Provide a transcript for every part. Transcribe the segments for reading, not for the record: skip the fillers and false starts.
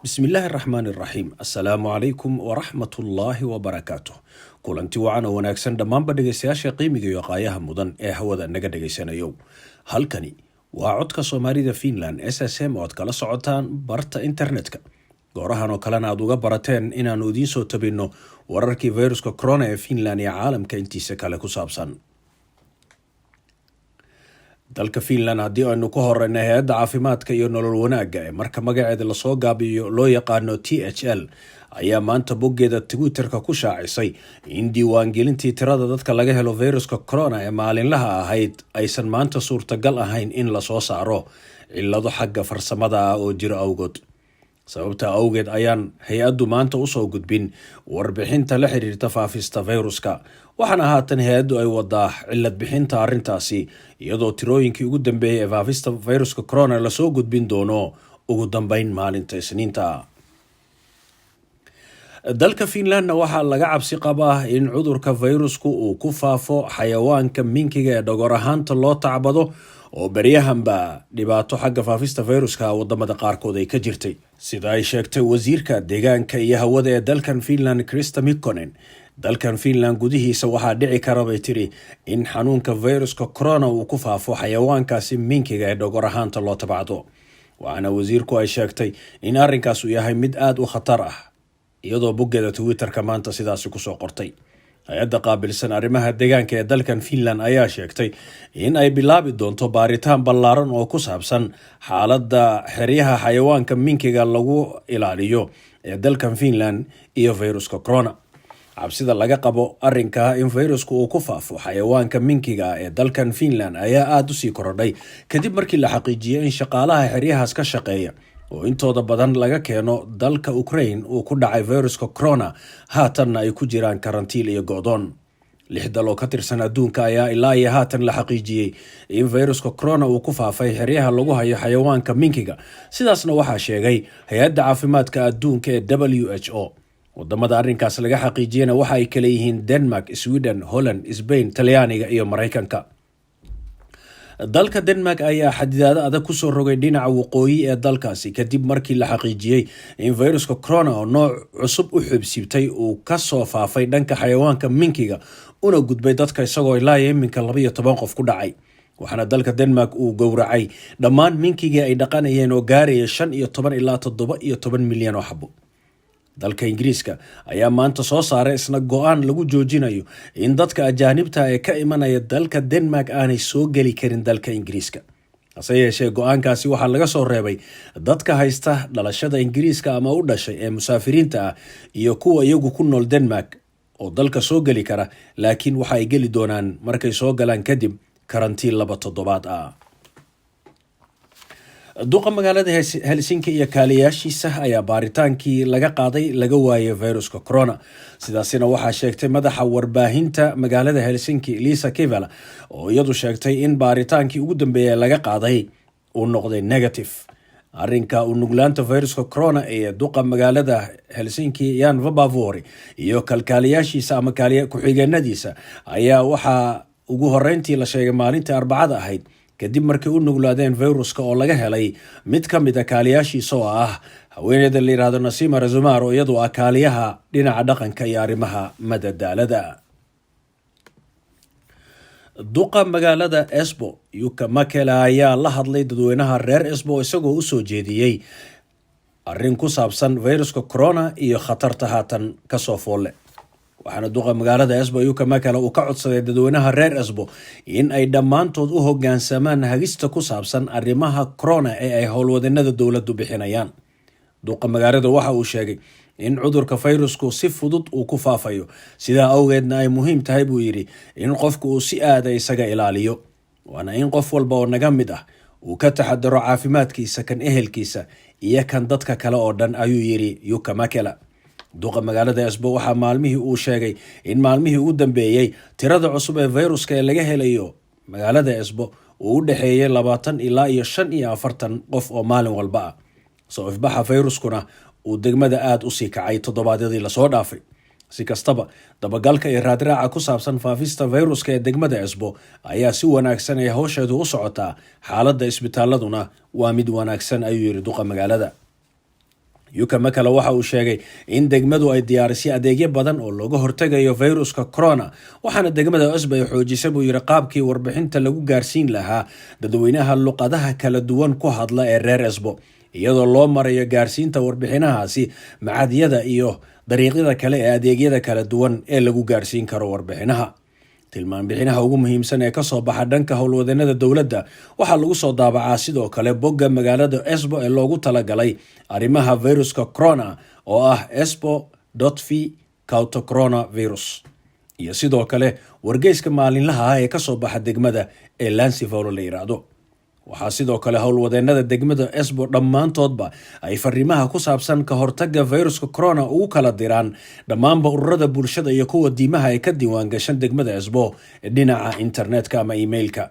بسم الله الرحمن الرحيم السلام عليكم ورحمة الله وبركاته kulanti wacan oo wanaagsan dhammaanba dhegaystayaasha qiimiga iyo qaayaha mudan ee hawada naga dhegaysanayo halkani waa codka Soomaalida Finland SSM oo aad kala socotaan barta internetka goorahan oo kalena aad uga barateen inaanu idiin soo tabino wararkii viruska corona ee Finland iyo caalamka intiisa kale ku saabsan dalka Finland haddii aynu ku horeyno hay'adda caafimaadka iyo nolol wanaagga ee marka magaceeda la soo gaabiyo loo yaqaano THL ayaa maanta boggeeda Twitterka ku shaacisay in diiwaangelintii tirada dadka laga helo viruska corona ee maalinlaha ahayd aysan maanta suurtagal ahayn in la soo saaro cillado xagga farsamada ah oo jira awgood sababta awgeed ayaan hay'addu maanta u soo gudbin warbixinta la xiriirta faafista viruska waxaana haatan hay'addu ay wadaa cillad bixinta arrintaasi iyadoo tirooyinkii ugu dambeeyay ee faafista viruska corona la soo gudbin doono ugu dambeyn maalinta Isniinta dalka Finland waxaa laga cabsi qabaa in cudurka virusku uu ku faafo xayawaanka minkiga ee dhogor ahaanta loo tacbado oo baryahanba dhibaato xagga faafista viruska wadamada qaarkood ay ka jirtay sida ay sheegtay wasiirka deegaanka iyo hawada ee dalkan Finland Krista Mikkonen dalkan Finland gudihiisa waxaa dhici kara bay tiri in xanuunka viruska corona uu ku faafo xayawaankaasi minkiga ee dhogor ahaanta loo tabcado waxaana wasiirku ay sheegtay in arrinkaas uu yahay mid aad u khatar ah iyadoo boggeeda Twitterka maanta sidaas ku soo qortay hay'adda qaabilsan arrimaha deegaanka ee dalkan Finland ayaa sheegtay in ay bilaabi doonto baaritaan ballaaran oo ku saabsan xaaladda xeryaha xayawaanka minkiga lagu ilaaliyo ee dalkan Finland iyo viruska corona cabsida laga qabo arrinka in virusku uu ku faafo xayawaanka minkiga ee dalkan Finland ayaa aad u sii korodhay kadib markii la xaqiijiyay in shaqaalaha xeryahaas ka shaqeeya oo intooda badan laga keeno dalka Ukraine uu ku dhacay viruska corona haatanna ay ku jiraan karantiil iyo go'doon 6 dal oo ka tirsan adduunka ayaa ilaa iyo haatan la xaqiijiyay in viruska corona uu ku faafay xeryaha lagu hayo xayawaanka minkiga sidaasna waxaa sheegay hay'adda caafimaadka adduunka ee WHO wadamada arrinkaas laga xaqiijiyana waxa ay kala yihiin Denmark, Sweden, Holland, Spain, Talyaaniga iyo Mareykanka dalka Denmark ayaa xadidaado adag ku soo rogay dhinaca waqooyi ee dalkaasi kadib markii la xaqiijiyay in viruska corona oo nooc cusub u xubsiibtay uu ka soo faafay dhanka xayawaanka minkiga una gudbay dadka isagoo ilaa iminka 12 qof ku dhacay waxaana dalka Denmark uu gowracay dhammaan minkigii ay dhaqanayeen oo gaaraya 15 ilaa 17 milyan oo xabo dalka Ingiriiska ayaa maanta soo saaray isna go'aan lagu joojinayo in dadka ajaanibta ee ka imanaya dalka Denmark aanay soo gali karin dalka Ingiriiska hase yeeshee go'aankaasi waxaa laga soo reebay dadka haysta dhalashada Ingiriiska ama u dhashay ee musaafiriinta ah iyo kuwa iyagu ku nool Denmark oo dalka soo gali kara laakiin waxa ay gali doonaan markay soo galaan kadib karantiin 2 toddobaad ah duqa magaalada Helsinki iyo kaaliyaashiisa ayaa baaritaankii laga qaaday laga waayay viruska corona sidaasina waxaa sheegtay madaxa warbaahinta magaalada Helsinki Liisa Kivala oo iyadu sheegtay in baaritaankii ugu dambeeyay laga qaaday uu noqday negative arrinka uu nuglaanta viruska corona ee duqa magaalada Helsinki Jan Vapaavuori iyo kalkaaliyaashiisa ama kaaliya ku-xigeenadiisa ayaa waxaa ugu horeyntii la sheegay maalintii Arbacada ahayd kadib markii uu nuglaadeen viruska oo laga helay mid ka mid ah kaaliyaashiisa oo ah haweeneyda la yiraahdo Nasima Razumar oo iyadu ah kaaliyaha dhinaca dhaqanka iyo arrimaha madadaalada duqa magaalada Espoo Jukka Mäkelä ayaa la hadlay dadweynaha reer Espoo isagoo u soo jeediyay arrin ku saabsan viruska corona iyo khatarta haatan ka soo foole waxaana duqa magaalada Espoo Jukka Mäkelä uu ka codsaday dadweynaha reer Espoo in ay dhammaantood u hoggaansamaan hagista ku saabsan arrimaha corona ee ay howlwadeennada dowladdu bixinayaan duqa magaalada waxa uu sheegay in cudurka virusku si fudud uu ku faafayo sidaa awgeedna ay muhiim tahay buu yidhi in qofku uu si aad isaga ilaaliyo waana in qof walba oo naga mid ah uu ka taxadaro caafimaadkiisa kan ehelkiisa iyo kan dadka kale oo dhan ayuu yidhi Jukka Mäkelä duqa magaalada Espoo waxaa maalmihii uu sheegay in maalmihii ugu dambeeyay tirada cusub ee viruska ee laga helayo magaalada Espoo uu u dhaxeeyay 20 ilaa 45 qof oo maalin walba ah soo ifbaxa viruskuna uu degmada aad u sii kacay toddobaadyadii la soo dhaafay si kastaba dabagalka iyo raadraaca ku saabsan faafista viruska ee degmada Espoo ayaa si wanaagsan ay hawsheedu u socotaa xaaladda isbitaaladuna waa mid wanaagsan ayuu yiri duqa magaalada yuka makala waxa uu sheegay in degmadu ay diyaarisay adeegyo badan oo looga hortegayo fayruska corona, waxaana degmada Esbo ay xoojisay buu yiri qaabkii warbixinta lagu gaarsiin lahaa dadweynaha luqadaha kala duwan ku hadla ee reer Esbo, iyadoo loo marayo gaarsiinta warbixinahaasi macadyada iyo dariiqyada kale ee adeegyada kala duwan ee lagu gaarsiin karo warbixinaha. tilmaan bixinaha ugu muhiimsan ee kasoo baxa dhanka howlwadeennada dowladda waxaa lagu soo daabacaa sidoo kale bogga magaalada Esbo ee loogu talagalay arrimaha viruska corona oo ah esbo.v/coronavirus, iyo sidoo kale wargeyska maalinlaha ah ee kasoo baxa degmada ee Lansivolo la yiraahdo. waxaa sidoo kale howlwadeennada degmada Esbo dhammaantoodba ay fariimaha ku saabsan ka hortagga viruska corona ugu kala diraan dhammaanba ururada bulshada iyo kuwa diimaha ay ka diiwaan gashan degmada Esbo dhinaca internetka ama emailka.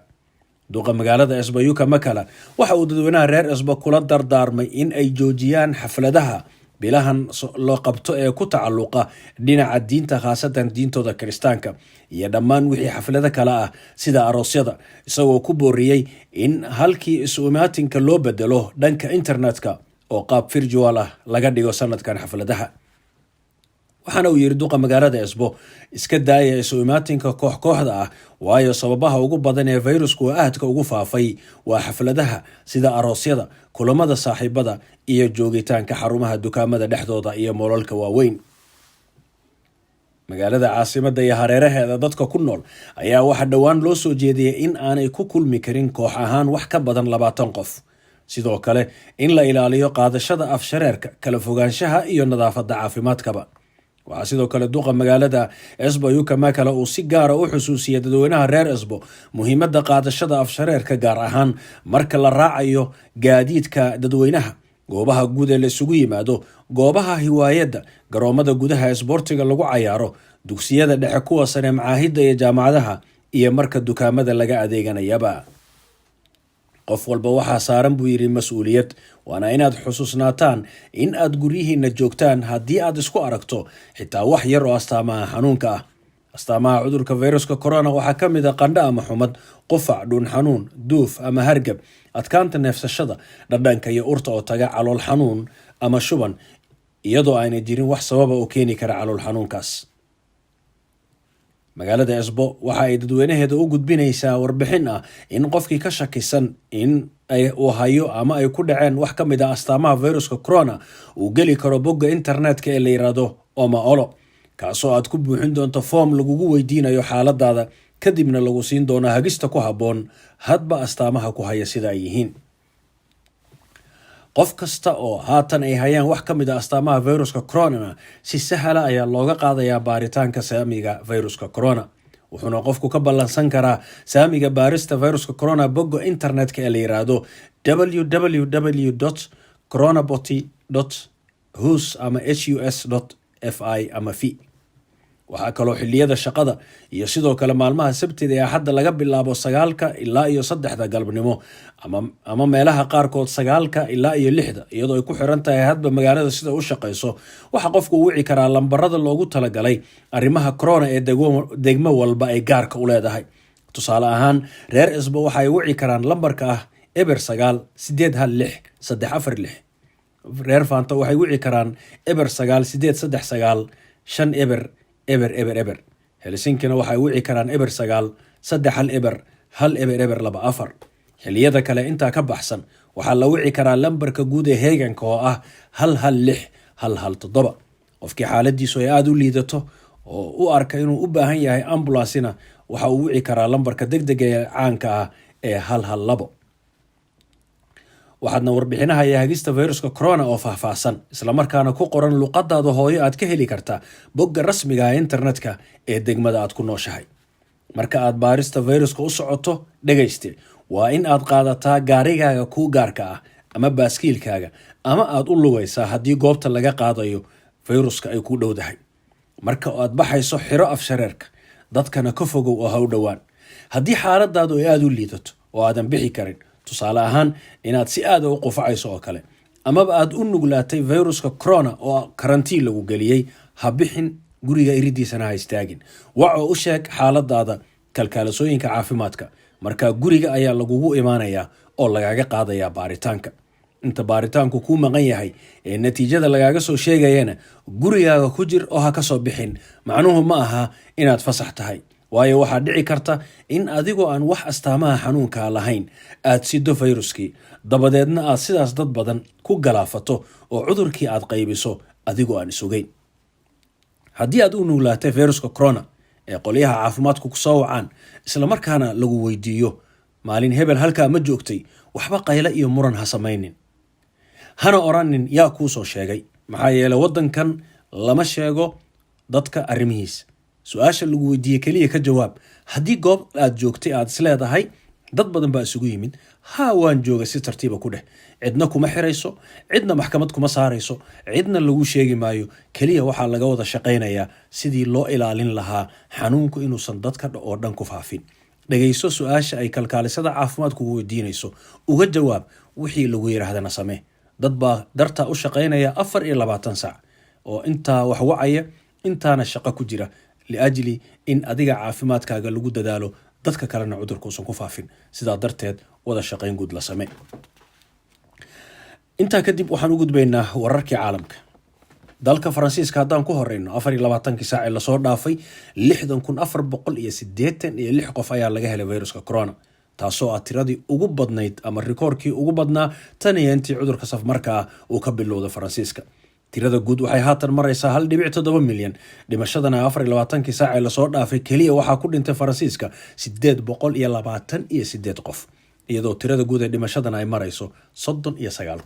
duqa magaalada Esbo yuka makala waxa uu dadweynaha reer Esbo kula dardaarmay in ay joojiyaan xafladaha bilahan loo qabto ee ku tacalluqa dhinaca diinta, khaasatan diintooda kiristaanka, iyo dhammaan wixii xaflado kale ah sida aroosyada, isagoo ku booriyey in halkii isu imaatinka loo bedelo dhanka internetka oo qaab virtual ah laga dhigo sanadkan xafladaha. waxaana uu yiri duqa magaalada Esbo iska daaya isu imaatinka kooxda ah, waayo sababaha ugu badan ee fayrusku aadka ugu faafay waa xafladaha sida aroosyada, kulamada saaxiibada iyo joogitaanka xarumaha dukaamada dhexdooda iyo moolalka waaweyn. magaalada caasimadda iyo hareeraheeda dadka ku nool ayaa waxa dhowaan loo soo jeediyay in aanay ku kulmi karin koox ahaan wax ka badan 20 qof, sidoo kale in la ilaaliyo qaadashada afshareerka, kala fogaanshaha iyo nadaafadda caafimaadkaba. waxaa sidoo kale duqa magaalada Esbo yuka makala uu si gaara u xusuusiyay dadweynaha reer Esbo muhiimadda qaadashada afshareerka, gaar ahaan marka la raacayo gaadiidka dadweynaha, goobaha guud ee la isugu yimaado, goobaha hiwaayadda, garoomada gudaha isboortiga lagu cayaaro, dugsiyada dhexe, kuwa sare, macaahidda iyo jaamacadaha, iyo marka dukaamada laga adeeganayaba. qof walba waxaa saaran buu yiri mas-uuliyad, waana inaad xusuusnaataan in aad guryihiina joogtaan haddii aad isku aragto xitaa wax yar oo astaamaha xanuunka ah. astaamaha cudurka viruska corona waxaa ka mid ah qandho ama xumad, qufac, dhuun xanuun, duuf ama hargab, adkaanta neefsashada, dhadhanka iyo urta oo taga, calool xanuun ama shuban, iyadoo aanay jirin wax sababa oo keeni kara calool xanuunkaas. magaalada Esbo waxa ay dadweynaheeda u gudbinaysaa warbixin ah in qofkii ka shakisan in uu hayo ama ay ku dhaceen wax ka mid ah astaamaha viruska corona uu geli karo bogga internetka ee la yiraahdo Omaolo, kaasoo aad ku buuxin doonto foom lagugu weydiinayo xaaladaada, kadibna lagu siin doono hagista ku habboon hadba astaamaha ku haya sida ay yihiin. qof kasta oo haatan ay hayaan wax ka mid ah astaamaha viruska corona si sahla ayaa looga qaadayaa baaritaanka saamiga viruska corona, wuxuuna qofku ka ballansan karaa saamiga baarista viruska corona bogga internetka ee la yiraahdo www.coronabot.hus ama hus.fi ama fi. waxaa kaloo xilliyada shaqada iyo sidoo kale maalmaha sabtida ee Axadda laga bilaabo 9 ilaa 3 galabnimo ama meelaha qaarkood 9 ilaa 6, iyadoo ay ku xiran tahay hadba magaalada sida u shaqeyso. waxa qofku u wici karaa lambarada loogu talagalay arrimaha corona ee degmo walba ay gaarka u leedahay. tusaale ahaan, reer Esbo waxa ay wici karaan lambarka ah *9 816 reer Faanta waxay wici karaan *9 839 Helsinkina waxay wici karaan 9 xilliyada kale intaa ka baxsan waxaa la wici karaa lambarka guud ee heeganka oo ah 116 qofkii xaaladiisu ay aad u liidato oo u arka inuu u baahan yahay ambulansina waxa uu wici karaa lambarka degdega ee caanka ah ee 112. waxaadna warbixinaha iyo hagista viruska corona oo faahfaahsan isla markaana ku qoran luqadaada hooyo aad ka heli kartaa bogga rasmiga ah internetka ee degmada aad ku nooshahay. marka aad baarista viruska u socoto, dhagayste, waa in aad qaadataa gaarigaaga kuu gaarka ah ama baaskiilkaaga, ama aad u lugaysaa haddii goobta laga qaadayo viruska ay ku dhowdahay. marka aad baxayso, xiro afshareerka, dadkana ka fogow oo ha u dhowaan. haddii xaaladaadu ay aad u liidato oo aadan bixi karin, tusaale ahaan inaad si aad u qufacayso oo kale, amaba aad u nuglaatay viruska corona oo karantiin lagu geliyey, ha bixin, guriga iridiisana ha istaagin. waxa u sheeg xaaladaada kalkaalasooyinka caafimaadka, marka guriga ayaa lagugu imaanayaa oo lagaga qaadayaa baaritaanka. inta baaritaanku kuu maqan yahay ee natiijada lagaaga soo sheegayana gurigaaga ku jir oo ha ka soo bixin. macnuhu ma aha inaad fasax tahay, waayo waxaa dhici karta in adigoo aan wax astaamaha xanuunka lahayn aad sido fayruskii, dabadeedna aad sidaas dad badan ku galaafato oo cudurkii aad qaybiso adigoo aan sugayn. haddii aad u nuglaatay fayruska corona ee qolyaha caafimaadku ku soo wacaan, isla markaana lagu weydiiyo maalin hebel halkaa ma joogtay, waxba qaylo iyo muran ha samaynin. hana oranin yaa kuu soo sheegay, maxaa yeelay waddankan lama sheego dadka arrimihiisa. su-aasha lagu weydiiyey keliya ka jawaab. haddii goob aad joogtay aad isleedahay dad badan baa isugu yimid, waan jooga si tartiiba ku dheh. cidna kuma xirayso, cidna maxkamad kuma saarayso, cidna lagu sheegi maayo. keliya waxaa laga wada shaqaynayaa sidii loo ilaalin lahaa xanuunku inuusan dadka oo dhan ku faafin. dhegayso su-aasha ay kalkaalisada caafimaadku weydiinayso, uga jawaab, wixii lagu yidhaahdana samee. dad baa dartaa u shaqaynaya 24 saac oo intaa wax wacaya, intaana shaqo ku jira liajli in adiga caafimaadkaaga lagu dadaalo, dadka kalena cudurkuusan ku faafin. sidaa darteed wada shaqayn guud la samee. intaa kadib waxaan u gudbaynaa wararkii caalamka. dalka Faransiiska haddaan ku horeyno, 24 saac ee lasoo dhaafay 6,486 qof ayaa laga helay fayruska corona, taasoo ah tiradii ugu badnayd ama rikoorkii ugu badnaa tan iyo intii cudurka safmarkaa uu ka bilowday Faransiiska. tirada guud waxay haatan maraysaa 1.7 milyan. dhimashadana 24 saac ee lasoo dhaafay keliya waxaa ku dhintay Faransiiska 828 qof, iyadoo tirada guud ee dhimashadana ay marayso 39.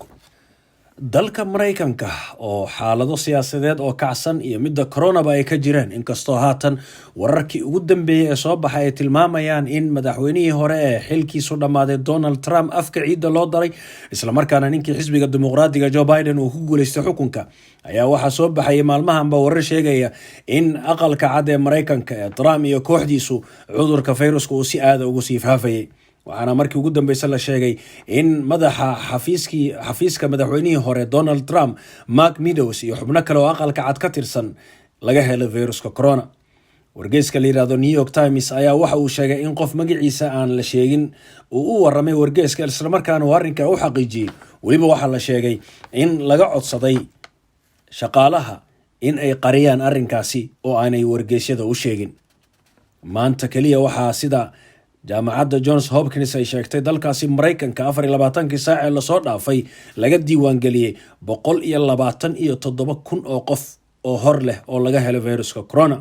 dalka Mareykanka oo xaalado siyaasadeed oo kacsan iyo midda coronaba ay ka jireen, inkastoo haatan wararkii ugu dambeeyay ee soo baxay ay tilmaamayaan in madaxweynihii hore ee xilkiisu dhammaaday Donald Trump afka ciidda loo daray, isla markaana ninkii xisbiga dimuqraadiga Joe Biden uu ku guuleystay xukunka, ayaa waxaa soo baxay maalmahanba warar sheegaya in aqalka cad ee Mareykanka ee Trump iyo kooxdiisu cudurka fayruska uu si aad ugu sii faafayay. waxaana markii ugu dambeysay la sheegay in madaxa xafiiska madaxweynihii hore Donald Trump, Mark Meadows, iyo xubno kale oo aqalka cad ka tirsan laga helay fayruska corona. wargeyska la yiraahdo New York Times ayaa waxa uu sheegay in qof magaciisa aan la sheegin uu u waramay wargeyska, isla markaana uu arrinka u xaqiijiyay. weliba waxaa la sheegay in laga codsaday shaqaalaha in ay qariyaan arrinkaasi oo aanay wargeysyada u sheegin. maanta kaliya waxaa sida jaamacadda Johns Hopkins ay sheegtay dalkaasi Mareykanka 24 saac ee lasoo dhaafay laga diiwaan geliyay 127,000 oo qof oo hor leh oo laga helay fayruska corona.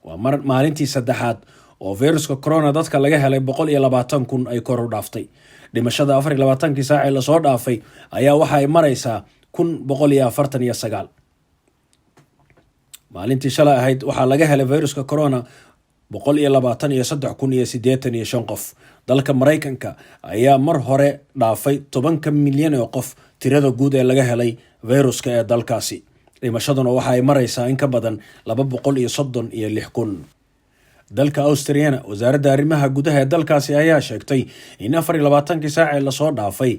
waa maalintii saddexaad oo fayruska corona dadka laga helay 120,000 ay kor u dhaaftay. dhimashada 24 saac ee lasoo dhaafay ayaa waxa ay maraysaa 1,149. maalintii shalay ahayd waxaa laga helay fayruska corona 123,085 qof. dalka Mareykanka ayaa mar hore dhaafay 10 milyan oo qof tirada guud ee laga helay fayruska ee dalkaasi. dhimashaduna waxa ay maraysaa in ka badan 236,000. dalka Australia, wasaaradda arrimaha gudaha ee dalkaasi ayaa sheegtay in 24 saac ee lasoo dhaafay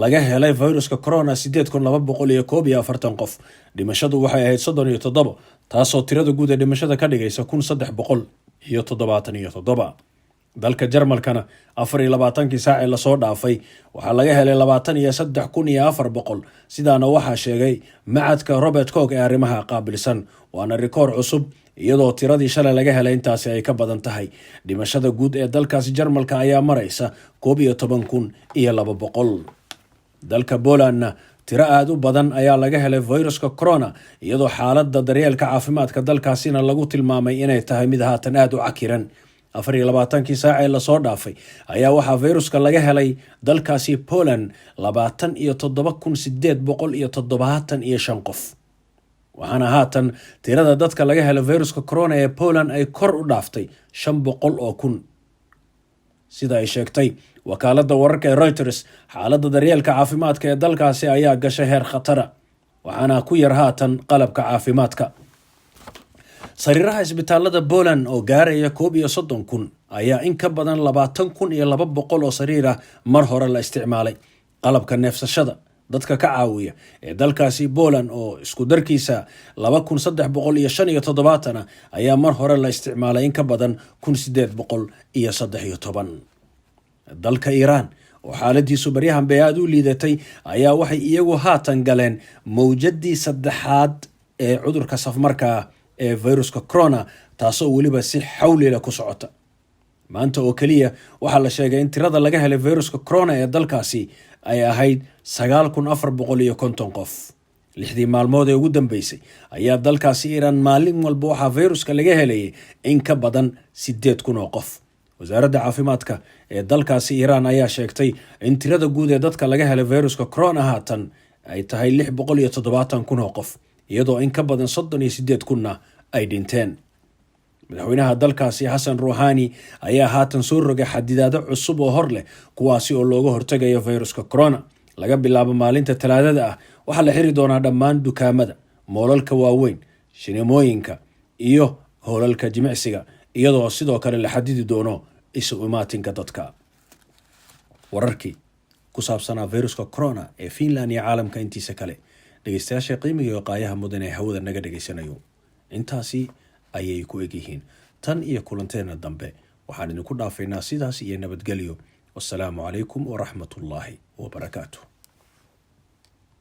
laga helay fayruska corona 8,241 qof. dhimashadu waxay ahayd 37, taasoo tirada guud ee dhimashada ka dhigaysa 1,377. dalka Jarmalkana 24 saac ee lasoo dhaafay waxaa laga helay 23,400. sidaana waxaa sheegay macadka Robert Koch ee arrimaha qaabilsan, waana rikoor cusub iyadoo tiradii shalay laga helay intaasi ay ka badan tahay. dhimashada guud ee dalkaasi Jarmalka ayaa maraysa 11,200. dalka Polandna tiro aad u badan ayaa laga helay fayruska corona, iyadoo xaaladda daryeelka caafimaadka dalkaasina lagu tilmaamay inay tahay mid haatan aad u cakiran. 24 saac ee lasoo dhaafay ayaa waxaa fayruska laga helay dalkaasi Poland 27,875 qof. waxaana haatan tirada dadka laga helay fayruska corona ee Poland ay kor u dhaaftay 500,000. sida ay sheegtay wakaaladda wararka ee Reuters, xaaladda daryeelka caafimaadka ee dalkaasi ayaa gashay heer khatara, waxaana ku yar haatan qalabka caafimaadka. sariiraha isbitaalada Poland oo gaaraya 31,000 ayaa in ka badan 20,200 oo sariir ah mar hore la isticmaalay. qalabka neefsashada dadka ka caawiya ee dalkaasi Poland oo isku darkiisa 2,375 ayaa mar hore la isticmaalay in ka badan 1,813. dalka Iran oo xaaladiisu baryahan bay aad u liidatay ayaa waxay iyagu haatan galeen mawjadii saddexaad ee cudurka safmarka ee viruska corona, taasoo weliba si xawlila ku socota. maanta oo keliya waxaa la sheegay in tirada laga helay viruska corona ee dalkaasi ay ahayd 9,450 qof. 6 maalmood ee ugu dambeysay ayaa dalkaasi Iran maalin walba waxaa viruska laga helayay in ka badan 8,000 oo qof. wasaaradda caafimaadka ee dalkaasi Iran ayaa sheegtay in tirada guud ee dadka laga helay viruska corona haatan ay tahay 670,000 oo qof, iyadoo in ka badan 38,000 ay dhinteen. madaxweynaha dalkaasi Xasan Rouhani ayaa haatan soo rogay xadidaado cusub oo hor leh kuwaasi oo looga hortagayo viruska corona. laga bilaabo maalinta Talaadada ah waxaa la xiri doonaa dhammaan dukaamada, moolalka waaweyn, shineemooyinka iyo hoolalka jimicsiga, iyadoo sidoo kale la xadidi doono isu imaatinka dadka. wararkii ku saabsanaa viruska corona ee Finland iyo caalamka intiisa kale, dhegeystayaasha qiimiga iyo qaayaha mudan ee hawada naga dhageysanayo, intaasi ayay ku egyihiin. tan iyo kulanteena dambe waxaan idinku dhaafaynaa sidaas iyo nabadgelyo. wassalaamu calaykum waraxmatullaahi wabarakaatuh.